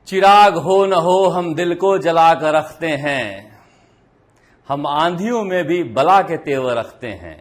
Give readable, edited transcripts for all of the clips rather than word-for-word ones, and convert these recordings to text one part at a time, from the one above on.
चिराग हो न हो हम दिल को जला कर रखते हैं, हम आंधियों में भी बला के तेवर रखते हैं।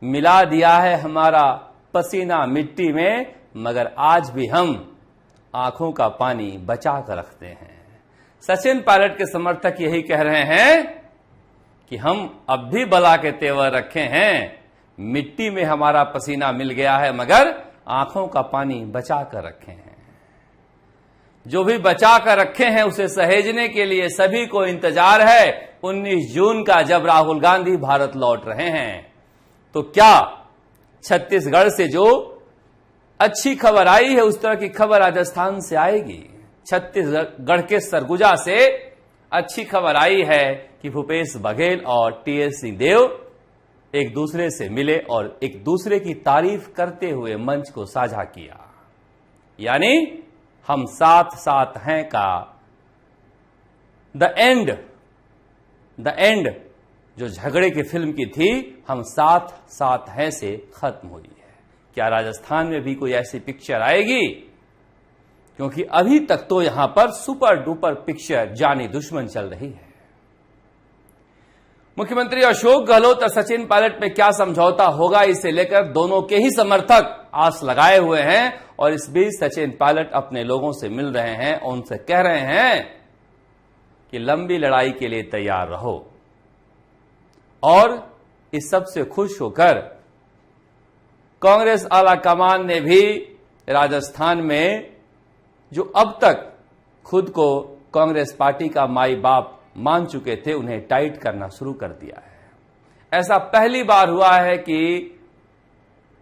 मिला दिया है हमारा पसीना मिट्टी में, मगर आज भी हम आंखों का पानी बचा कर रखते हैं। सचिन पायलट के समर्थक यही कह रहे हैं कि हम अब भी बला के तेवर रखे हैं, मिट्टी में हमारा पसीना मिल गया है मगर आंखों का पानी बचा कर रखे हैं। जो भी बचा कर रखे हैं उसे सहेजने के लिए सभी को इंतजार है 19 जून का, जब राहुल गांधी भारत लौट रहे हैं। तो क्या छत्तीसगढ़ से जो अच्छी खबर आई है उस तरह की खबर राजस्थान से आएगी? छत्तीसगढ़ के सरगुजा से अच्छी खबर आई है कि भूपेश बघेल और टीएस सिंहदेव एक दूसरे से मिले और एक दूसरे की तारीफ करते हुए मंच को साझा किया। यानी हम साथ साथ हैं का द एंड जो झगड़े की फिल्म की थी, हम साथ साथ हैं से खत्म हुई है। क्या राजस्थान में भी कोई ऐसी पिक्चर आएगी? क्योंकि अभी तक तो यहां पर सुपर डुपर पिक्चर जानी दुश्मन चल रही है। मुख्यमंत्री अशोक गहलोत और सचिन पायलट में क्या समझौता होगा, इसे लेकर दोनों के ही समर्थक आस लगाए हुए हैं। और इस बीच सचिन पायलट अपने लोगों से मिल रहे हैं और उनसे कह रहे हैं कि लंबी लड़ाई के लिए तैयार रहो। और इस सब से खुश होकर कांग्रेस आला कमान ने भी राजस्थान में जो अब तक खुद को कांग्रेस पार्टी का माई बाप मान चुके थे, उन्हें टाइट करना शुरू कर दिया है। ऐसा पहली बार हुआ है कि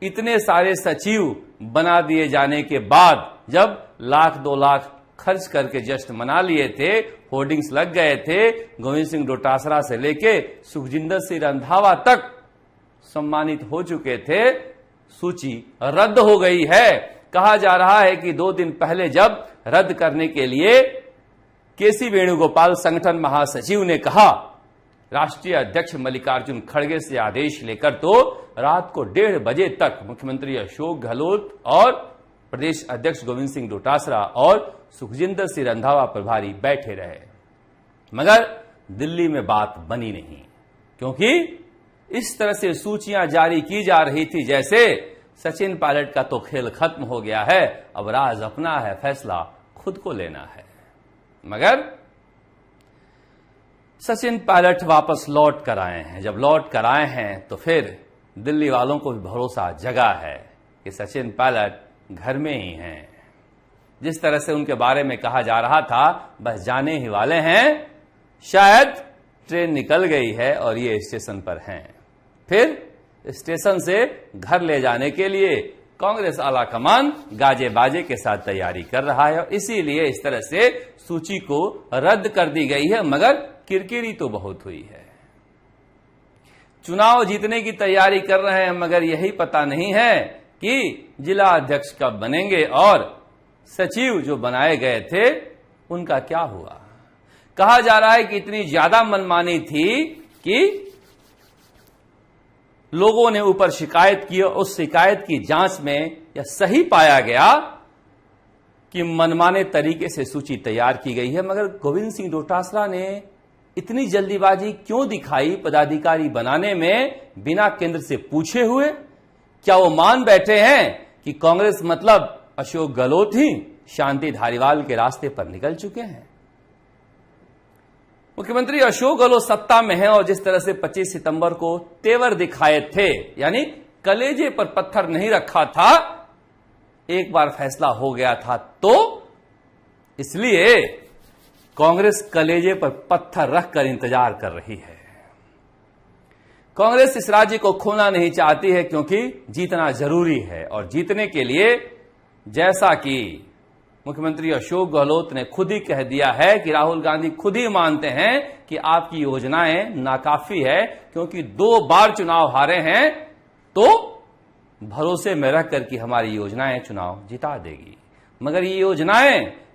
इतने सारे सचिव बना दिए जाने के बाद, जब लाख 2 लाख खर्च करके जश्न मना लिए थे, होर्डिंग्स लग गए थे, गोविंद सिंह डोटासरा से लेके सुखजिंदर सिंह रंधावा तक सम्मानित हो चुके थे, सूची रद्द हो गई है। कहा जा रहा है कि 2 दिन पहले जब रद्द करने के लिए केसी वेणुगोपाल संगठन महासचिव ने कहा, राष्ट्रीय अध्यक्ष मल्लिकार्जुन खड़गे से आदेश लेकर, तो रात को 1:30 बजे तक मुख्यमंत्री अशोक गहलोत और प्रदेश अध्यक्ष गोविंद सिंह डोटासरा और सुखजिंदर सिंह रंधावा प्रभारी बैठे रहे, मगर दिल्ली में बात बनी नहीं। क्योंकि इस तरह से सूचियां जारी की जा रही थी जैसे सचिन पायलट का तो खेल खत्म हो गया है, अब राज अपना है, फैसला खुद को लेना है। मगर सचिन पायलट वापस लौट कर आए हैं। जब लौट कर आए हैं तो फिर दिल्ली वालों को भी भरोसा जगा है कि सचिन पायलट घर में ही हैं। जिस तरह से उनके बारे में कहा जा रहा था, बस जाने ही वाले हैं, शायद ट्रेन निकल गई है और ये स्टेशन पर हैं। फिर स्टेशन से घर ले जाने के लिए कांग्रेस आला कमान गाजे बाजे के साथ तैयारी कर रहा है और इसीलिए इस तरह से सूची को रद्द कर दी गई है। मगर किरकिरी तो बहुत हुई है। चुनाव जीतने की तैयारी कर रहे हैं, मगर यही पता नहीं है कि जिला अध्यक्ष कब बनेंगे और सचिव जो बनाए गए थे उनका क्या हुआ। कहा जा रहा है कि इतनी ज्यादा मनमानी थी कि लोगों ने ऊपर शिकायत की और उस शिकायत की जांच में यह सही पाया गया कि मनमाने तरीके से सूची तैयार की गई है। मगर गोविंद सिंह डोटासरा ने इतनी जल्दीबाजी क्यों दिखाई पदाधिकारी बनाने में, बिना केंद्र से पूछे हुए? क्या वो मान बैठे हैं कि कांग्रेस मतलब अशोक गहलोत ही शांति धारीवाल के रास्ते पर निकल चुके हैं? मुख्यमंत्री अशोक गहलोत सत्ता में हैं और जिस तरह से 25 सितंबर को तेवर दिखाए थे, यानी कलेजे पर पत्थर नहीं रखा था, एक बार फैसला हो गया था, तो इसलिए कांग्रेस कलेजे पर पत्थर रखकर इंतजार कर रही है। कांग्रेस इस राज्य को खोना नहीं चाहती है क्योंकि जीतना जरूरी है और जीतने के लिए, जैसा कि मुख्यमंत्री अशोक गहलोत ने खुद ही कह दिया है कि राहुल गांधी खुद ही मानते हैं कि आपकी योजनाएं नाकाफी है, क्योंकि 2 बार चुनाव हारे हैं, तो भरोसे में रखकर कि हमारी योजनाएं चुनाव जिता देगी। मगर ये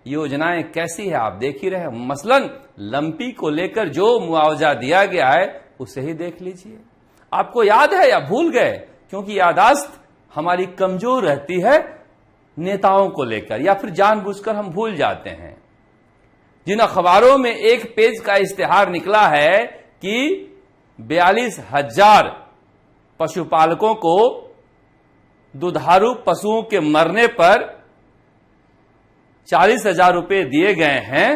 योजनाएं कैसी है आप देख ही रहे हैं। मसलन लंपी को लेकर जो मुआवजा दिया गया है उसे ही देख लीजिए। आपको याद है या भूल गए? क्योंकि याददाश्त हमारी कमजोर रहती है नेताओं को लेकर, या फिर जानबूझकर हम भूल जाते हैं। जिन अखबारों में एक पेज का इश्तिहार निकला है कि 42,000 पशुपालकों को दुधारू पशुओं के मरने पर 40,000 रुपए दिए गए हैं,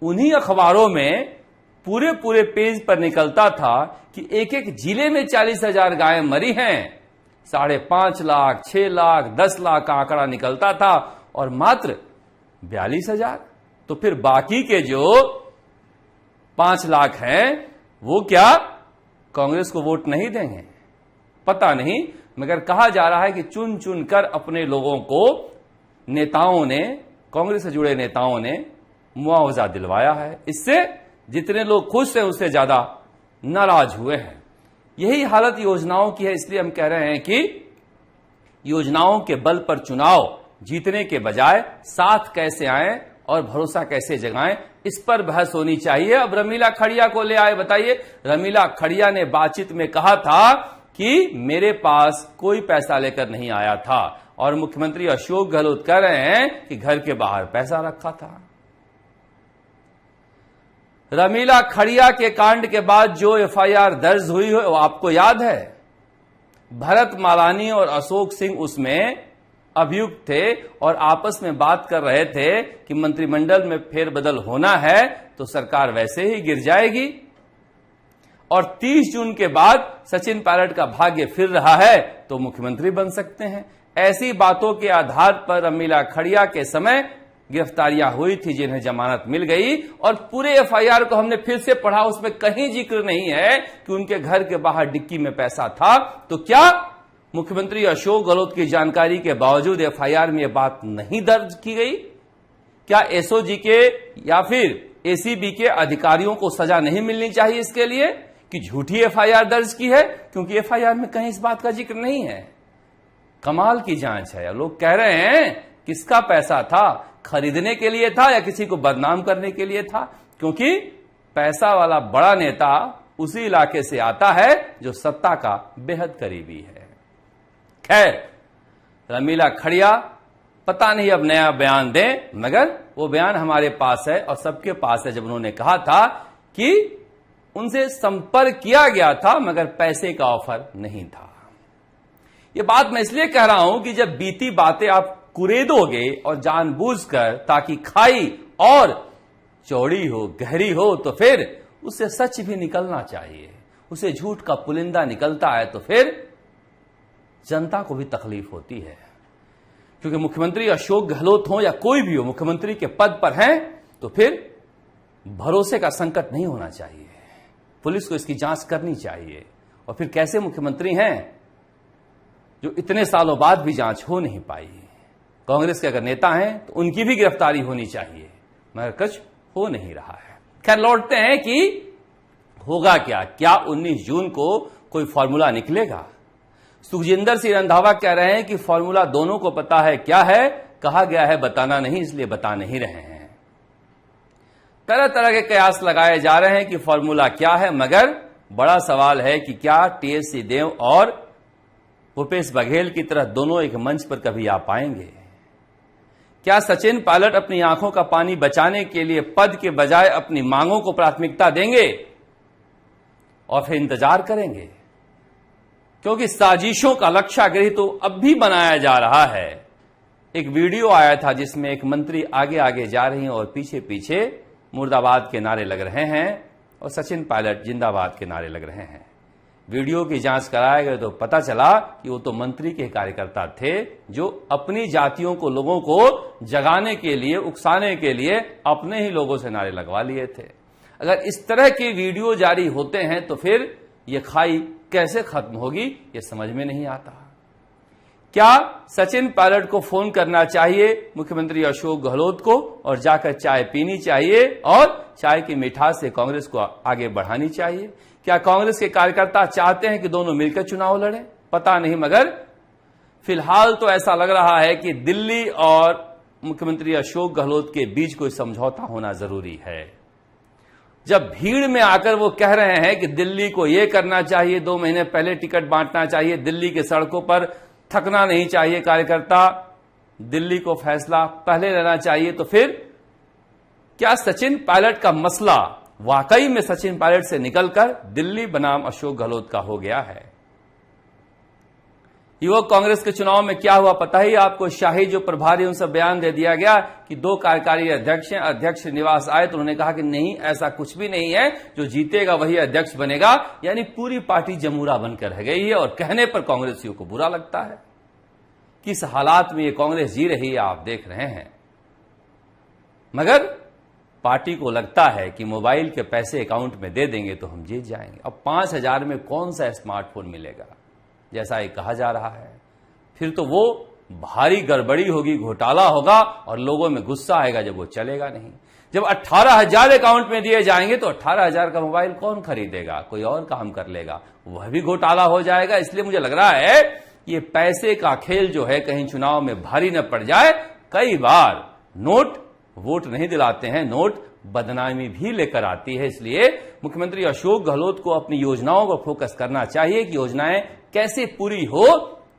उन्हीं अखबारों में पूरे पेज पर निकलता था कि एक एक जिले में 40,000 गायें मरी हैं। 5.5 लाख, 6 लाख, 10 लाख का आंकड़ा निकलता था और मात्र 42,000। तो फिर बाकी के जो 5 लाख हैं वो क्या कांग्रेस को वोट नहीं देंगे? पता नहीं, मगर कहा जा रहा है कि चुन चुन कर अपने लोगों को नेताओं ने, कांग्रेस से जुड़े नेताओं ने मुआवजा दिलवाया है। इससे जितने लोग खुश हैं उससे ज्यादा नाराज हुए हैं। यही हालत योजनाओं की है। इसलिए हम कह रहे हैं कि योजनाओं के बल पर चुनाव जीतने के बजाय साथ कैसे आएं और भरोसा कैसे जगाएं, इस पर बहस होनी चाहिए। अब रमीला खड़िया को ले आए, बताइए। रमीला खड़िया ने बातचीत में कहा था कि मेरे पास कोई पैसा लेकर नहीं आया था, और मुख्यमंत्री अशोक गहलोत कह रहे हैं कि घर के बाहर पैसा रखा था। रमीला खड़िया के कांड के बाद जो एफआईआर दर्ज हुई है वो आपको याद है। भरत मालानी और अशोक सिंह उसमें अभियुक्त थे और आपस में बात कर रहे थे कि मंत्रिमंडल में फेरबदल होना है तो सरकार वैसे ही गिर जाएगी, और 30 जून के बाद सचिन पायलट का भाग्य फिर रहा है तो मुख्यमंत्री बन सकते हैं। ऐसी बातों के आधार पर रमीला खड़िया के समय गिरफ्तारियां हुई थी जिन्हें जमानत मिल गई, और पूरे एफआईआर को हमने फिर से पढ़ा, उसमें कहीं जिक्र नहीं है कि उनके घर के बाहर डिक्की में पैसा था। तो क्या मुख्यमंत्री अशोक गहलोत की जानकारी के बावजूद एफआईआर में यह बात नहीं दर्ज की गई? क्या एसओजी के या फिर एसीबी के अधिकारियों को सजा नहीं मिलनी चाहिए इसके लिए कि झूठी एफआईआर दर्ज की है? क्योंकि एफआईआर में कहीं इस बात का जिक्र नहीं है। कमाल की जांच है। लोग कह रहे हैं किसका पैसा था, खरीदने के लिए था या किसी को बदनाम करने के लिए था? क्योंकि पैसा वाला बड़ा नेता उसी इलाके से आता है जो सत्ता का बेहद करीबी है। खैर, रमीला खड़िया पता नहीं अब नया बयान दें, मगर वो बयान हमारे पास है और सबके पास है, जब उन्होंने कहा था कि उनसे संपर्क किया गया था मगर पैसे का ऑफर नहीं था। ये बात मैं इसलिए कह रहा हूं कि जब बीती बातें आप कुरेदोगे और जानबूझकर ताकि खाई और चौड़ी हो, गहरी हो, तो फिर उससे सच भी निकलना चाहिए। उसे झूठ का पुलिंदा निकलता है तो फिर जनता को भी तकलीफ होती है। क्योंकि मुख्यमंत्री अशोक गहलोत हो या कोई भी हो, मुख्यमंत्री के पद पर हैं तो फिर भरोसे का संकट नहीं होना चाहिए। पुलिस को इसकी जांच करनी चाहिए। और फिर कैसे मुख्यमंत्री हैं जो इतने सालों बाद भी जांच हो नहीं पाई? कांग्रेस के अगर नेता हैं तो उनकी भी गिरफ्तारी होनी चाहिए, मगर कुछ हो नहीं रहा है। खैर, लौटते हैं कि होगा क्या? क्या 19 जून को कोई फॉर्मूला निकलेगा? सुखजिंदर सिंह रंधावा कह रहे हैं कि फॉर्मूला दोनों को पता है क्या है, कहा गया है बताना नहीं, इसलिए बता नहीं रहे हैं। तरह तरह के कयास लगाए जा रहे हैं कि फॉर्मूला क्या है, मगर बड़ा सवाल है कि क्या टीएस सिंहदेव और भूपेश बघेल की तरह दोनों एक मंच पर कभी आ पाएंगे? क्या सचिन पायलट अपनी आंखों का पानी बचाने के लिए पद के बजाय अपनी मांगों को प्राथमिकता देंगे और फिर इंतजार करेंगे? क्योंकि साजिशों का लक्ष्यागृह तो अब भी बनाया जा रहा है। एक वीडियो आया था जिसमें एक मंत्री आगे आगे जा रही हैं और पीछे पीछे मुर्दाबाद के नारे लग रहे हैं और सचिन पायलट जिंदाबाद के नारे लग रहे हैं। वीडियो की जांच कराया गया तो पता चला कि वो तो मंत्री के कार्यकर्ता थे जो अपनी जातियों को, लोगों को जगाने के लिए, उकसाने के लिए अपने ही लोगों से नारे लगवा लिए थे। अगर इस तरह के वीडियो जारी होते हैं तो फिर ये खाई कैसे खत्म होगी, ये समझ में नहीं आता। क्या सचिन पायलट को फोन करना चाहिए मुख्यमंत्री अशोक गहलोत को और जाकर चाय पीनी चाहिए और चाय की मिठास से कांग्रेस को आगे बढ़ानी चाहिए? क्या कांग्रेस के कार्यकर्ता चाहते हैं कि दोनों मिलकर चुनाव लड़ें? पता नहीं, मगर फिलहाल तो ऐसा लग रहा है कि दिल्ली और मुख्यमंत्री अशोक गहलोत के बीच कोई समझौता होना जरूरी है। जब भीड़ में आकर वो कह रहे हैं कि दिल्ली को ये करना चाहिए, 2 महीने पहले टिकट बांटना चाहिए, दिल्ली के सड़कों पर थकना नहीं चाहिए कार्यकर्ता, दिल्ली को फैसला पहले लेना चाहिए, तो फिर क्या सचिन पायलट का मसला वाकई में सचिन पायलट से निकलकर दिल्ली बनाम अशोक गहलोत का हो गया है? युवक कांग्रेस के चुनाव में क्या हुआ पता ही आपको? शाही जो प्रभारी उनसे बयान दे दिया गया कि 2 कार्यकारी अध्यक्ष हैं, अध्यक्ष निवास आए तो उन्होंने कहा कि नहीं, ऐसा कुछ भी नहीं है, जो जीतेगा वही अध्यक्ष बनेगा। यानी पूरी पार्टी जमूरा बनकर रह गई है और कहने पर कांग्रेसियों को बुरा लगता है। किस हालात में ये कांग्रेस जी रही है आप देख रहे हैं। मगर पार्टी को लगता है कि मोबाइल के पैसे अकाउंट में दे देंगे तो हम जीत जाएंगे। अब 5,000 में कौन सा स्मार्टफोन मिलेगा, जैसा ये कहा जा रहा है? फिर तो वो भारी गड़बड़ी होगी, घोटाला होगा और लोगों में गुस्सा आएगा जब वो चलेगा नहीं। जब 18,000 अकाउंट में दिए जाएंगे तो 18,000 का मोबाइल कौन खरीदेगा? कोई और काम कर लेगा, वह भी घोटाला हो जाएगा। इसलिए मुझे लग रहा है ये पैसे का खेल जो है कहीं चुनाव में भारी न पड़ जाए। कई बार नोट वोट नहीं दिलाते हैं, नोट बदनामी भी लेकर आती है। इसलिए मुख्यमंत्री अशोक गहलोत को अपनी योजनाओं पर फोकस करना चाहिए कि योजनाएं कैसे पूरी हो।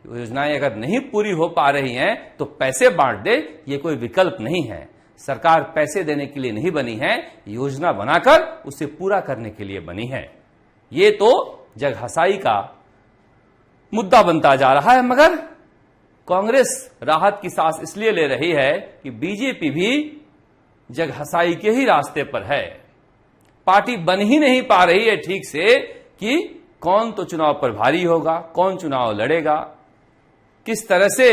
योजनाएं अगर नहीं पूरी हो पा रही हैं तो पैसे बांट दे, ये कोई विकल्प नहीं है। सरकार पैसे देने के लिए नहीं बनी है, योजना बनाकर उसे पूरा करने के लिए बनी है। ये तो जगहसाई का मुद्दा बनता जा रहा है। मगर कांग्रेस राहत की सांस इसलिए ले रही है कि बीजेपी भी जगहसाई के ही रास्ते पर है। पार्टी बन ही नहीं पा रही है ठीक से कि कौन तो चुनाव प्रभारी होगा, कौन चुनाव लड़ेगा, किस तरह से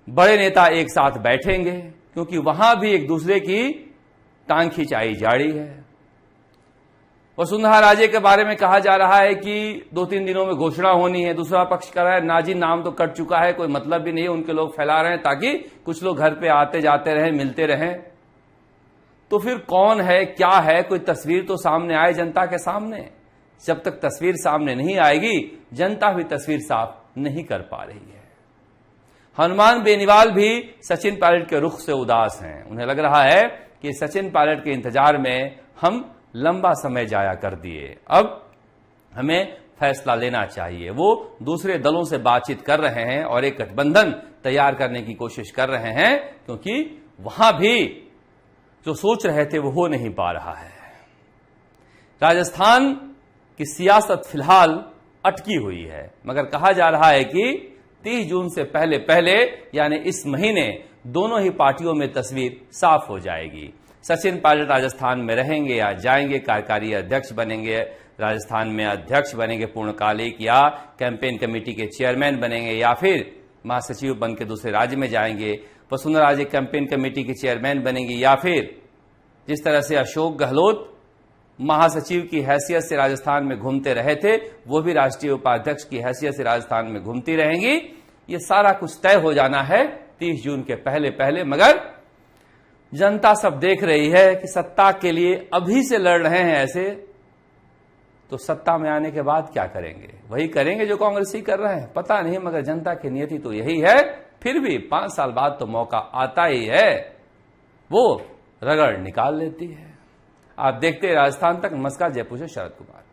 बड़े नेता एक साथ बैठेंगे, क्योंकि वहां भी एक दूसरे की टांग खिंचाई जारी है। वसुंधरा राजे के बारे में कहा जा रहा है कि 2-3 दिनों में घोषणा होनी है। दूसरा पक्ष कह रहा है नाजी नाम तो कट चुका है, कोई मतलब भी नहीं, उनके लोग फैला रहे हैं ताकि कुछ लोग घर पे आते जाते रहें, मिलते रहें। तो फिर कौन है, क्या है, कोई तस्वीर तो सामने आए जनता के सामने। जब तक तस्वीर सामने नहीं आएगी, जनता भी तस्वीर साफ नहीं कर पा रही है। हनुमान बेनीवाल भी सचिन पायलट के रुख से उदास हैं। उन्हें लग रहा है कि सचिन पायलट के इंतजार में हम लंबा समय जाया कर दिए, अब हमें फैसला लेना चाहिए। वो दूसरे दलों से बातचीत कर रहे हैं और एक गठबंधन तैयार करने की कोशिश कर रहे हैं, क्योंकि वहां भी जो सोच रहे थे वो हो नहीं पा रहा है। राजस्थान की सियासत फिलहाल अटकी हुई है, मगर कहा जा रहा है कि 30 जून से पहले पहले यानी इस महीने दोनों ही पार्टियों में तस्वीर साफ हो जाएगी। सचिन पायलट राजस्थान में रहेंगे या जाएंगे, कार्यकारी अध्यक्ष बनेंगे, राजस्थान में अध्यक्ष बनेंगे पूर्णकालिक, या कैंपेन कमेटी के चेयरमैन बनेंगे, या फिर महासचिव बन के दूसरे राज्य में जाएंगे। वसुंधरा राजे कैंपेन कमेटी के चेयरमैन बनेंगे, या फिर जिस तरह से अशोक गहलोत महासचिव की हैसियत से राजस्थान में घूमते रहे थे, वो भी राष्ट्रीय उपाध्यक्ष की हैसियत से राजस्थान में घूमती रहेंगी। ये सारा कुछ तय हो जाना है 30 जून के पहले पहले। मगर जनता सब देख रही है कि सत्ता के लिए अभी से लड़ रहे हैं ऐसे, तो सत्ता में आने के बाद क्या करेंगे? वही करेंगे जो कांग्रेस ही कर रहे हैं, पता नहीं। मगर जनता की नियति तो यही है। फिर भी 5 साल बाद तो मौका आता ही है, वो रगड़ निकाल लेती है। आप देखते हैं राजस्थान तक। नमस्कार, जयपुर से शरद कुमार।